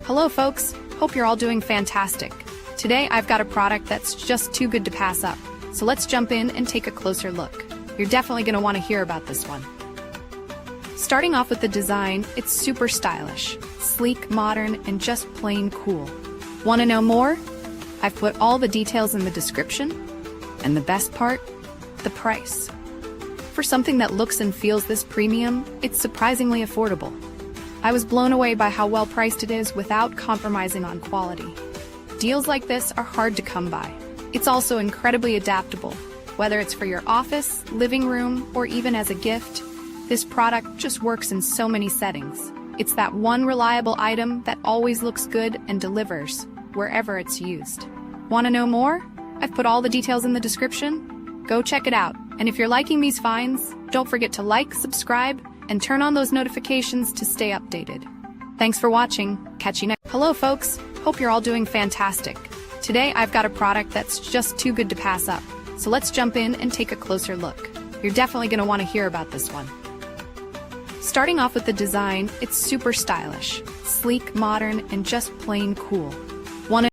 Hello folks, hope you're all doing fantastic. Today I've got a product that's just too good to pass up, so let's jump in and take a closer look. You're definitely going to want to hear about this one. Starting off with the design, it's super stylish, sleek, modern, and just plain cool. Want to know more? I've put all the details in the description. And the best part? The price. For something that looks and feels this premium, it's surprisingly affordable. I was blown away by how well priced it is without compromising on quality. Deals like this are hard to come by. It's also incredibly adaptable. Whether it's for your office, living room, or even as a gift, this product just works in so many settings. It's that one reliable item that always looks good and delivers, wherever it's used. Want to know more? I've put all the details in the description. Go check it out. And if you're liking these finds, don't forget to like, subscribe, and turn on those notifications to stay updated. Thanks for watching. Catch you next. Hello folks, hope you're all doing fantastic. Today I've got a product that's just too good to pass up, so let's jump in and take a closer look. You're definitely going to want to hear about this one. Starting off with the design, it's super stylish, sleek, modern, and just plain cool.